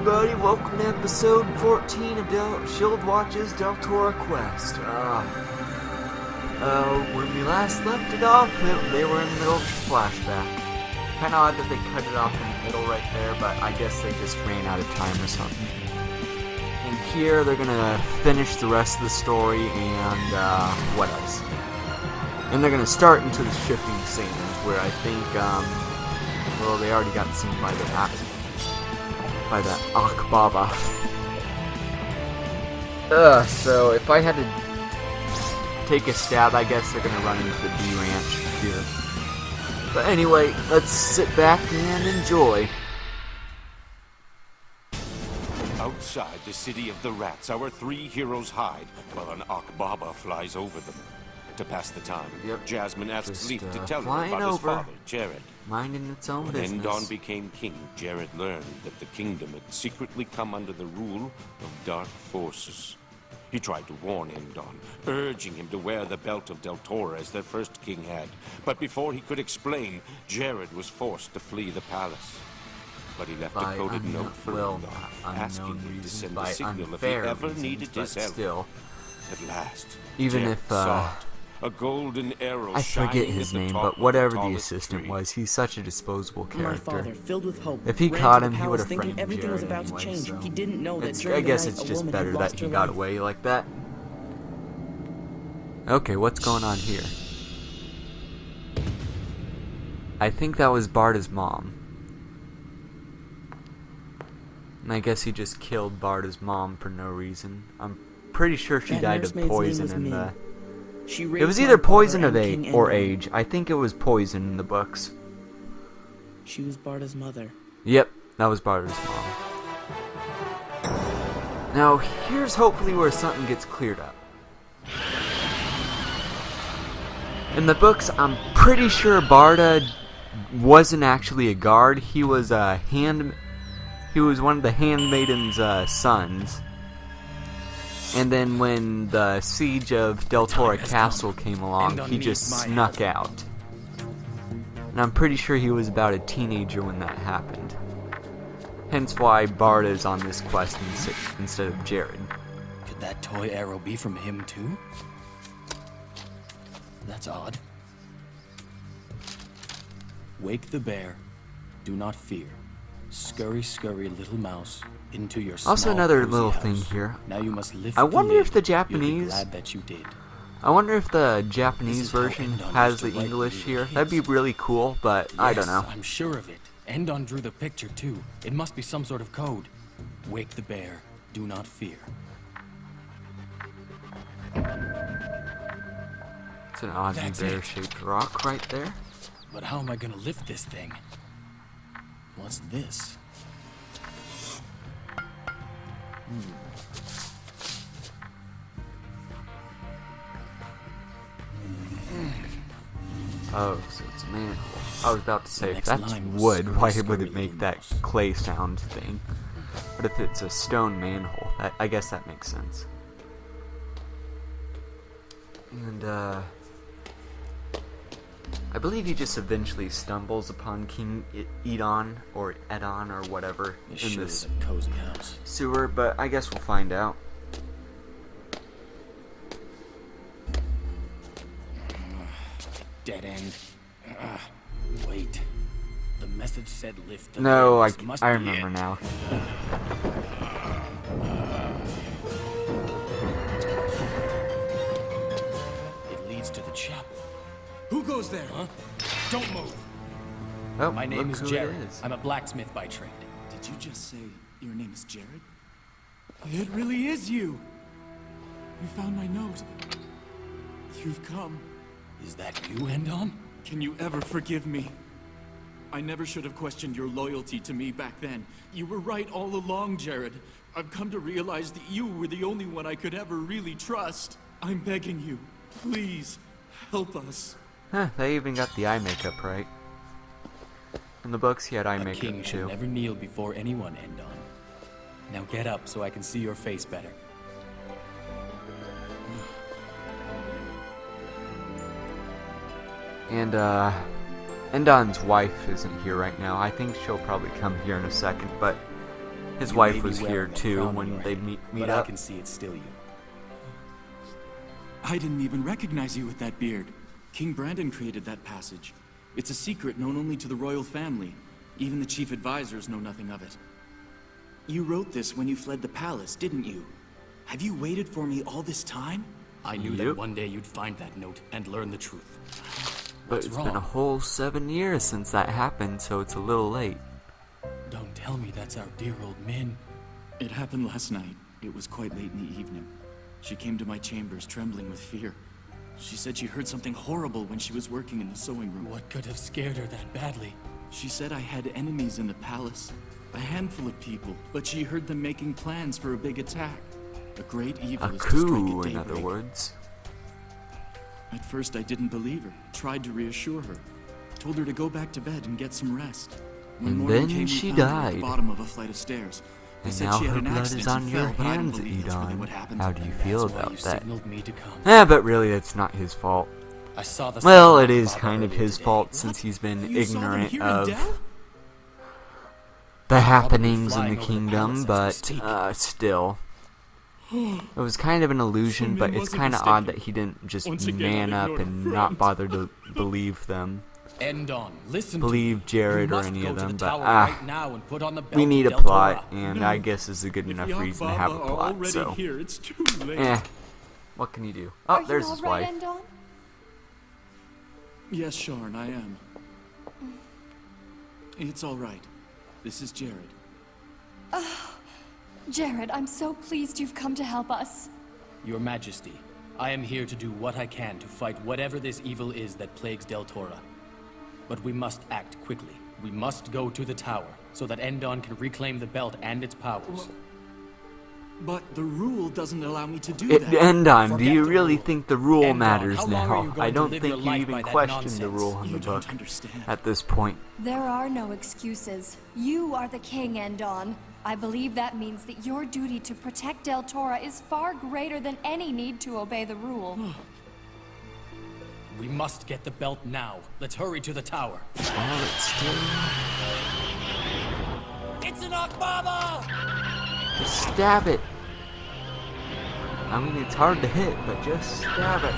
everybody, welcome to episode 14 of Childe watches Deltora Quest. When we last left it off, they were in the middle of a flashback. Kinda odd that they cut it off in the middle right there, but I guess they just ran out of time or something. And here, they're gonna finish the rest of the story, and, what else? And they're gonna start into the shifting sands, where I think, well, they already got seen by the Akbaba. So if I had to take a stab, I guess they're gonna run into the B Ranch here. But anyway, let's sit back and enjoy. Outside the city of the rats, our three heroes hide while an Akbaba flies over them. To pass the time, Jasmine asks Leaf to tell her about his father, Jared. Minding its own When business. Endon became king, Jared learned that the kingdom had secretly come under the rule of dark forces. He tried to warn Endon, urging him to wear the belt of Deltora as their first king had. But before he could explain, Jared was forced to flee the palace. But he left a coded note for Endon, asking him to send a signal if he ever needed his help. Still, at last, even Jared if saw it. A golden arrow I forget his name, but whatever the assistant tree. was, he's such a disposable character. My father, filled with hope, If he ran caught to him, the he would palace have framed thinking everything was Jared about to anyway, change. so He didn't know that during I the guess night, it's a just woman better had that lost he her got life. away like that. Okay, what's going on here? I think that was Barda's mom. And I guess he just killed Barda's mom for no reason. I'm pretty sure she That died of nursemaid's name poison was in Min. the... She It raised was my either poison father of and age King or Endon. age. I think it was poison in the books. She was Barda's mother. Yep, that was Barda's mom. Now, here's hopefully where something gets cleared up. In the books, I'm pretty sure Barda wasn't actually a guard. He was a He was one of the handmaiden's sons. And then when the siege of Deltora Castle came along, he just snuck out. And I'm pretty sure he was about a teenager when that happened. Hence why Barda is on this quest instead of Jared. Could that toy arrow be from him too? That's odd. Wake the bear. Do not fear. Scurry, scurry, little mouse, into your small Also another cozy little house. thing here. Now you must lift I the wonder lid. if the You'll be Japanese... glad that you did. I wonder if the Japanese This is how version Endon has used to the write English when we here. were That'd be kids. really cool, but I don't Yes, know. I'm sure of it. Endon drew the picture too. It must be some sort of code. Wake the bear. Do not fear. It's an oddly That's it. bear-shaped rock right there. But how am I gonna lift this thing? What's this? Oh, so it's a manhole. I was about to say, if next that's line was wood, scurry, why scurry, would it make little that mouse. clay sound thing? But if it's a stone manhole, I guess that makes sense. And, I believe he just eventually stumbles upon King Edon, or Edon, or whatever, This in sure this is a cozy house. sewer, but I guess we'll find out. Dead end. Wait. The message said lift the No, lid. This must I be remember it. now. It leads to the chapel. Who goes there? Huh? Don't move. Oh, My name look is who Jared. it is. I'm a blacksmith by trade. Did you just say your name is Jared? It really is you. You found my note. You've come. Is that you, Endon? Can you ever forgive me? I never should have questioned your loyalty to me back then. You were right all along, Jared. I've come to realize that you were the only one I could ever really trust. I'm begging you, please, help us. Huh, they even got the eye makeup right. In the books, he had eye A makeup king should too. never kneel before anyone, Endon. Now get up so I can see your face better. And, Endon's wife isn't here right now. I think she'll probably come here in a second, but His You wife may be was here wearing a too crown on when your they head, meet but up. I can see it's still you. I didn't even recognize you with that beard. King Brandon created that passage. It's a secret known only to the royal family. Even the chief advisors know nothing of it. You wrote this when you fled the palace, didn't you? Have you waited for me all this time? I knew Yep. that one day you'd find that note and learn the truth. But What's it's wrong? been a whole 7 years since that happened, so it's a little late. Don't tell me that's our dear old Min. It happened last night. It was quite late in the evening. She came to my chambers trembling with fear. She said she heard something horrible when she was working in the sewing room. What could have scared her that badly? She said I had enemies in the palace. A handful of people, but she heard them making plans for a big attack. A great evil A is to strike coup, at in other daybreak. words. At first I didn't believe her, tried to reassure her. Told her to go back to bed and get some rest. When And morning then came, we she found her at died. the bottom of a flight of stairs. They And said now she had her an blood accident is on and your fell, but I don't hands, believe that's really Edon. what happened. How do you And feel that's why about you that? signaled me to come. But really, it's not his fault. I saw the Well, sign it on is Baba kind of earlier his today. fault since he's been You saw them ignorant here in of Dell? the happenings in flying the over the kingdom, palace as we but speak. still. It was kind of an illusion, So but Min it's wasn't kind of odd mistaken. that he didn't just Once again, man I up ignored a and friend. not bother to believe them. Endon, listen to Believe me. Jared You or must any go of to the them, but tower right now and put on the belt we need a of Deltora. plot, and No. I guess is a good If enough the reason to have a Akbaba are plot, already so. here, it's too late. What can you do? Are Oh, there's you his all right, wife. Endon? Yes, Sharn, I am. It's all right. This is Jared. Jared, I'm so pleased you've come to help us. Your Majesty, I am here to do what I can to fight whatever this evil is that plagues Deltora. But we must act quickly. We must go to the tower, so that Endon can reclaim the belt and its powers. But the rule doesn't allow me to do that. Endon, do Forget you the really rule. think the rule Endon, matters how long are you now? going I to don't live think your you life even by that question the nonsense? rule in You the don't book understand. at this point. There are no excuses. You are the king, Endon. I believe that means that your duty to protect Deltora is far greater than any need to obey the rule. We must get the belt now. Let's hurry to the tower. Oh, it's still... It's an Akbaba! Just stab it. I mean, it's hard to hit, but just stab it.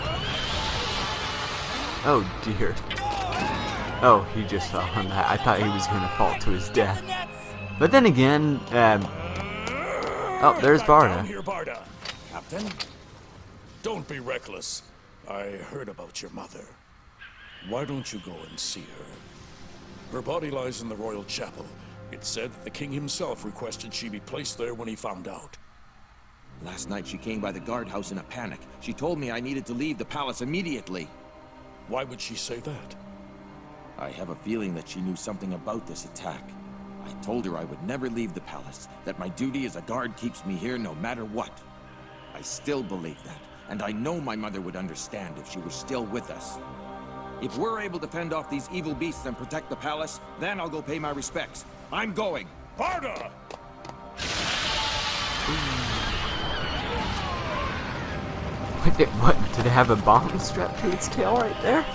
Oh, dear. Oh, he just fell on that. I thought he was going to fall to his death. But then again, oh, there's Back down Barda. here, Barda. Captain, don't be reckless. I heard about your mother. Why don't you go and see her? Her body lies in the royal chapel. It's said that the king himself requested she be placed there when he found out. Last night she came by the guardhouse in a panic. She told me I needed to leave the palace immediately. Why would she say that? I have a feeling that she knew something about this attack. I told her I would never leave the palace, that my duty as a guard keeps me here no matter what. I still believe that, and I know my mother would understand if she were still with us. If we're able to fend off these evil beasts and protect the palace, then I'll go pay my respects. I'm going. Barda! What? Did it have a bomb strapped to its tail right there?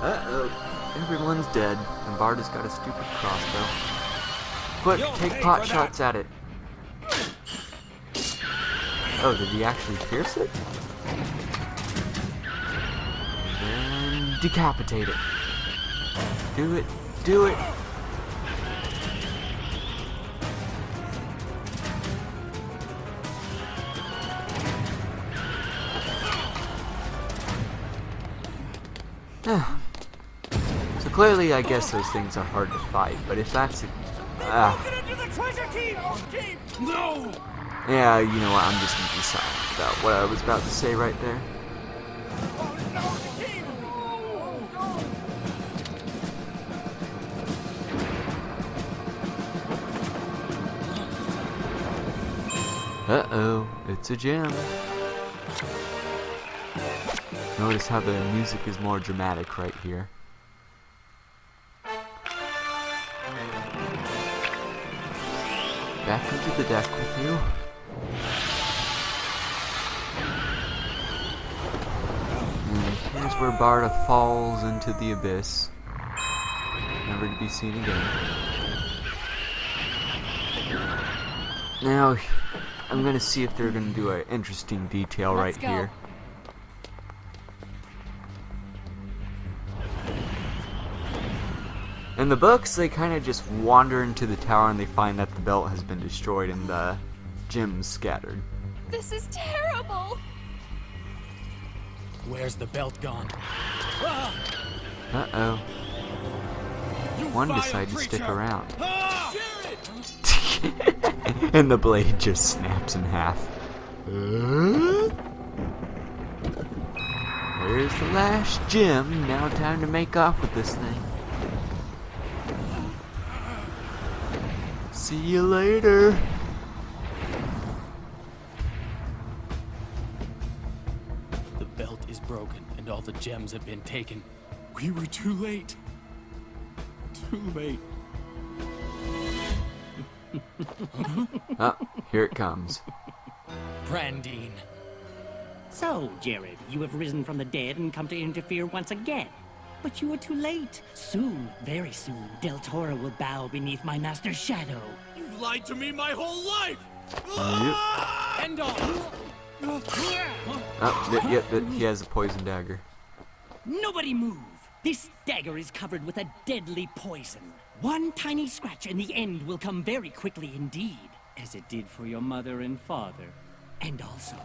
Uh-oh. Everyone's dead, and Barda's got a stupid crossbow. Quick, take pot shots at it. Oh, did he actually pierce it? And then decapitate it. Do it. Do it. So clearly, I guess those things are hard to fight, but if that's... No! Yeah, you know what, I'm just gonna be silent about what I was about to say right there. Uh-oh, it's a gem. Notice how the music is more dramatic right here. Back into the deck with you. And here's where Barda falls into the abyss. Never to be seen again. Now, I'm gonna see if they're gonna do an interesting detail Let's right go. here. In the books, they kind of just wander into the tower and they find that the belt has been destroyed and the gems scattered. This is terrible! Where's the belt gone? Uh-oh. One decided to stick around. And the blade just snaps in half. There's the last gem. Now time to make off with this thing. See you later. The belt is broken and all the gems have been taken. We were too late. Too late. Oh, here it comes. Brandine. So, Jared, you have risen from the dead and come to interfere once again. But you are too late. Soon, very soon, Deltora will bow beneath my master's shadow. You've lied to me my whole life! Yep. End on! Oh, yep, he has a poison dagger. Nobody move! This dagger is covered with a deadly poison. One tiny scratch and the end will come very quickly indeed, as it did for your mother and father. And also,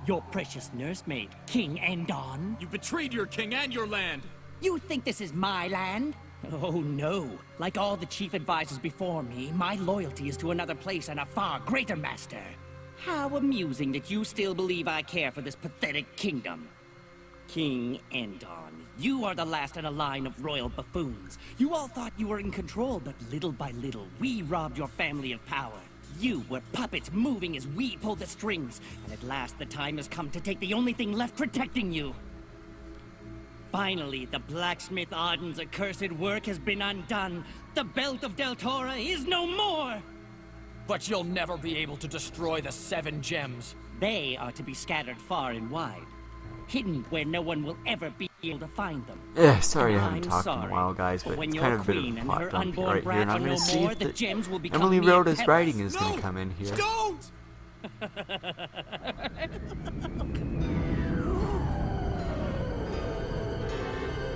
your precious nursemaid, King Endon. You betrayed your king and your land! You think this is my land? Oh no. Like all the chief advisors before me, my loyalty is to another place and a far greater master. How amusing that you still believe I care for this pathetic kingdom. King Endon, you are the last in a line of royal buffoons. You all thought you were in control, but little by little, we robbed your family of power. You were puppets moving as we pulled the strings, and at last the time has come to take the only thing left protecting you. Finally, the blacksmith Arden's accursed work has been undone. The belt of Deltora is no more! But you'll never be able to destroy the 7 gems. They are to be scattered far and wide, hidden where no one will ever be able to find them. Sorry I And haven't I'm talked in a sorry, while, guys, but when it's your kind of a bit of queen a and plot her dump unborn right here, brat and I'm are going no to see more, if the gems will become Emily mere Rodda's pebbles. writing is going No! to come in here. Don't!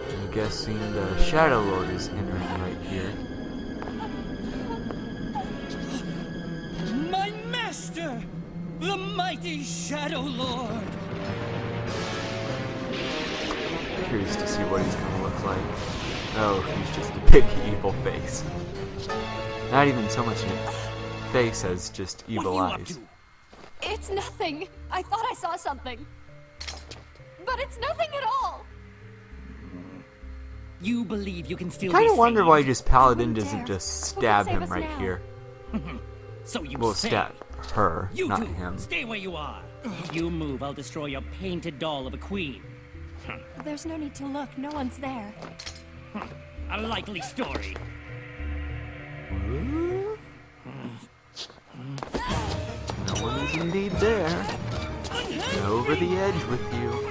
I'm guessing the Shadow Lord is entering right here. My master! The mighty Shadow Lord! Curious to see what he's going to look like. Oh, he's just a big evil face. Not even so much a face as just evil What are you eyes. up to? It's nothing. I thought I saw something. But it's nothing at all. You believe you can still Kind be of wonder saved? why just Paladin wouldn't doesn't dare. just Who stab can save him us right now? here. So you Well, say. stab her, You not two, him. stay where you are. If you move, I'll destroy your painted doll of a queen. There's no need to look. No one's there. A likely story. No one is indeed there. Over the edge with you.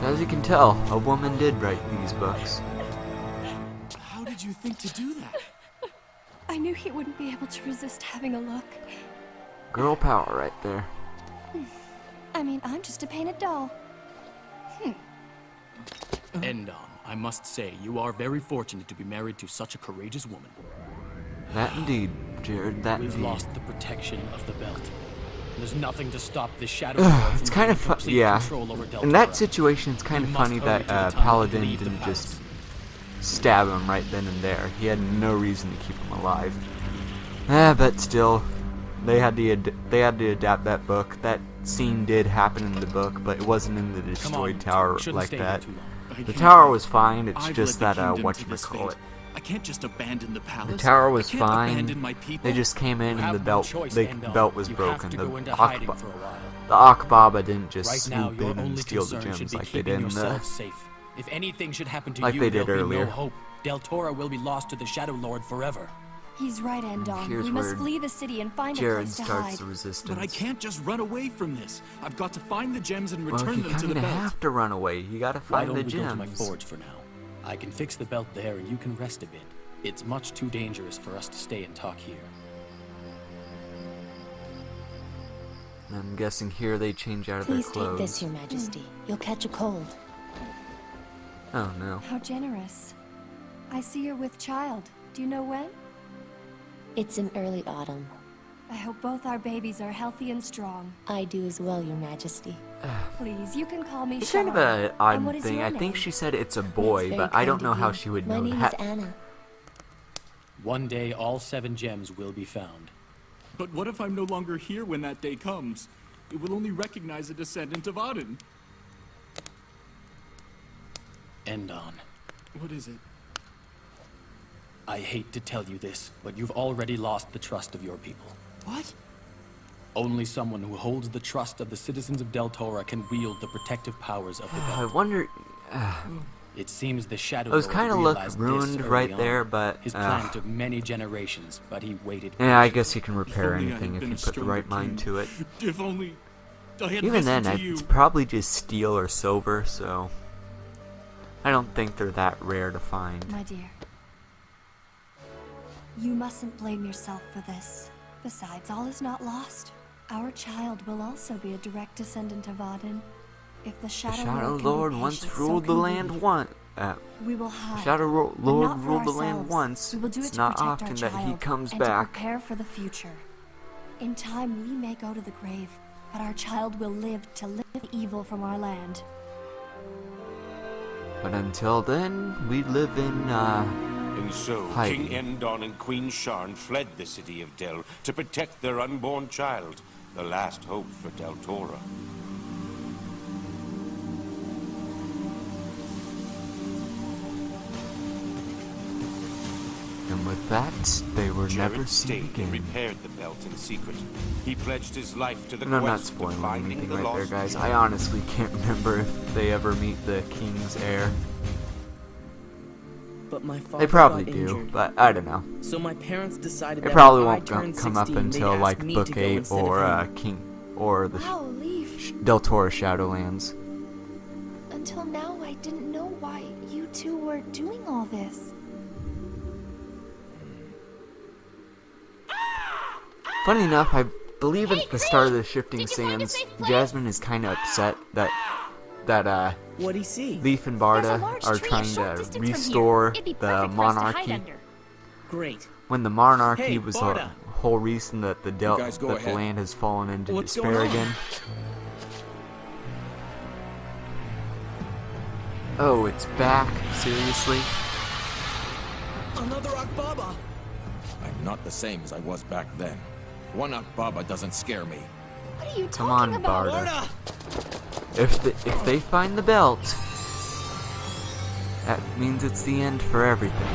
As you can tell, a woman did write these books. How did you think to do that? I knew he wouldn't be able to resist having a look. Girl power right there. I mean, I'm just a painted doll. Endon, I must say, you are very fortunate to be married to such a courageous woman. That indeed, Jared, that We've indeed. lost the protection of the belt. There's nothing to stop the Shadow Lord from It's kind of gaining fun, complete yeah. control over In that Deltora. situation, it's kind We of must funny hurry that to the time Paladin to leave the didn't palace. just stab him right then and there. He had no reason to keep him alive. But still, they had to adapt that book. That scene did happen in the book, but it wasn't in the Come on, destroyed you two. tower Shouldn't like stay here that. too long. I The can't tower go. was fine. It's I've just led the that kingdom to this whatchamacallit. fate. I can't just abandon the palace. The tower was I can't fine. abandon my people. They just came in You and have the no belt, choice, the Endon. belt was You broken. have to The go into hiding for a while. Akbaba didn't just Right now, swoop your in and only steal the concern should gems be like they keeping did in the. yourself safe. If anything should happen to Like you, they did there'll be earlier. no hope. Deltora will be lost to the Shadow Lord forever. He's right, Endon. Here's We must where flee the city and find a Jared place to starts hide. the resistance. But I can't just run away from this. I've got to find the gems and Well, return you them to the kind of belt. have to run away. You gotta Why find don't the we go to my gems. forge for now? I can fix the belt there and you can rest a bit. It's much too dangerous for us to stay and talk here. I'm guessing here they change out of their Please clothes. take this, Your Majesty. You'll catch a cold. Oh no. How generous. I see you're with Childe. Do you know when? It's in early autumn. I hope both our babies are healthy and strong. I do as well, Your Majesty. Please, you can call me It's Sean. kind of an And what odd is thing. your I think name? she said it's a That's boy, very but I don't kind know of how you. she would My know name that. is Anna. One day, all 7 gems will be found. But what if I'm no longer here when that day comes? It will only recognize a descendant of Auden. Endon. What is it? I hate to tell you this, but you've already lost the trust of your people. What? Only someone who holds the trust of the citizens of Deltora can wield the protective powers of the I belt. wonder. It seems the Shadow It was Lord kinda look realized ruined this right early there, on. but, His plan took many generations, but he waited. Yeah, I guess you can repair only I anything had if been you a put the right stronger mind king. to it. If only I had Even then, listened to you. it's probably just steel or silver, so I don't think they're that rare to find. My dear, you mustn't blame yourself for this. Besides, all is not lost. Our child will also be a direct descendant of Auden. If the The Shadow, Shadow Lord, can be Lord once patient, ruled so the can land we. once. We will hide. Shadow but Lord not for ruled the land ourselves. once. We will do it It's to not protect often our that he child comes and back. to prepare for the future. In time, we may go to the grave, but our child will live to live evil from our land. But until then, we live in, And so, hiding. King Endon and Queen Sharn fled the city of Del to protect their unborn child, the last hope for Deltora. And with that, they were never Jared seen stayed and again. repaired the belt in secret. He pledged his life to the And I'm not quest of spoiling finding anything the right there, lost guys. gem. I honestly can't remember if they ever meet the King's heir. But my father They probably got do, injured. but I don't know. So my parents decided It that probably if I won't turned come up 16, until they'd like ask me Book to go 8 instead or of him. King or the Wow, Leaf. Deltora Shadowlands. Until now, I didn't know why you two were doing all this. Funny enough, I believe at the start of the Shifting Sands, Jasmine is kind of upset that What'd he see? Leaf and There's a Barda large are tree a trying short to distance from here. restore It'd be the perfect for us to hide monarchy. under. Great. When the monarchy Hey, was Barda. the whole reason that the guys go that the ahead. land has fallen into What's despair going on? again. Oh, it's back? Seriously? Another Akbaba. I'm not the same as I was back then. One Akbaba doesn't scare me. What are you Come talking on, about? Barda. If they find the belt, that means it's the end for everything.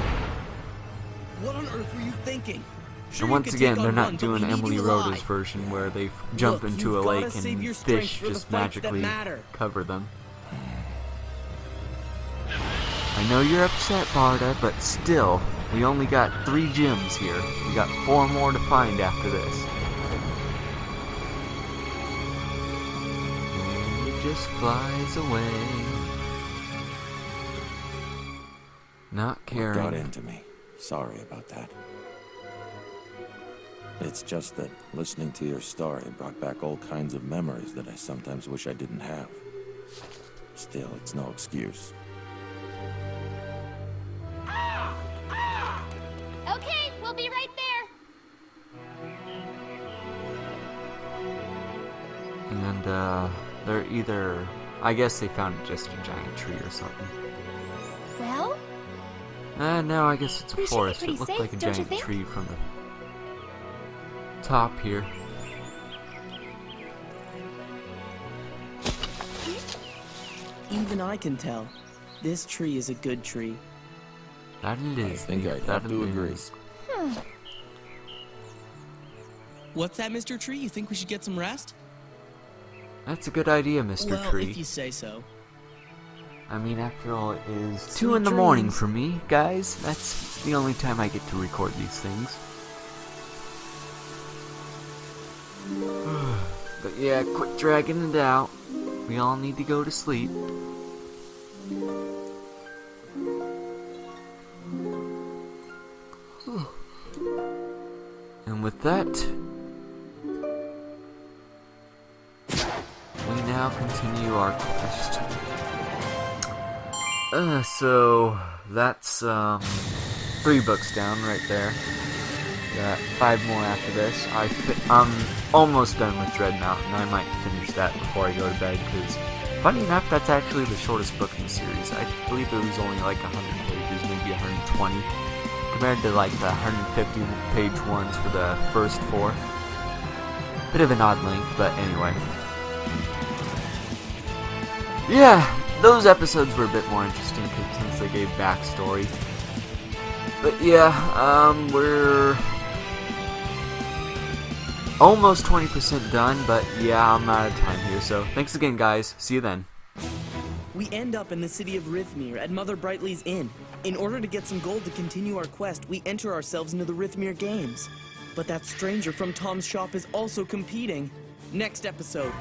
What on earth were you thinking? Sure, And you once could again, take they're on not one, but doing we need Emily you Rodda's alive. version where they jump Look, into a you've lake gotta save your and strength fish for the just fights that magically matter. cover them. I know you're upset, Barda, but still, we only got 3 gems here. We got 4 more to find after this. And it just flies away. Not What caring. got into me. Sorry about that. It's just that listening to your story brought back all kinds of memories that I sometimes wish I didn't have. Still, it's no excuse. Okay, we'll be right there. And, they're either... I guess they found just a giant tree or something. Well, No, I guess it's a We should be forest. pretty It looked safe, like a don't you giant think? tree from the top here. Even I can tell. This tree is a good tree. That it is. I think Leaf, I'd that have to it agree. is. What's that, Mr. Tree? You think we should get some rest? That's a good idea, Mr. Well, Tree. if you say so. I mean, after all, it is 2 Sweet in the morning dreams. for me, guys. That's the only time I get to record these things. But yeah, quit dragging it out. We all need to go to sleep. And with that, we now continue our quest. So that's 3 books down right there. Got 5 more after this. I'm almost done with Dread Mountain. I might finish that before I go to bed, because funny enough, that's actually the shortest book in the series. I believe it was only like 100 pages, maybe 120, compared to like the 150-page ones for the first 4. Bit of an odd length, but anyway. Yeah, those episodes were a bit more interesting since they gave backstory. But yeah, we're almost 20% done, but yeah, I'm out of time here, so thanks again, guys. See you then. We end up in the city of Rithmir at Mother Brightly's Inn. In order to get some gold to continue our quest, we enter ourselves into the Rithmir Games. But that stranger from Tom's shop is also competing. Next episode,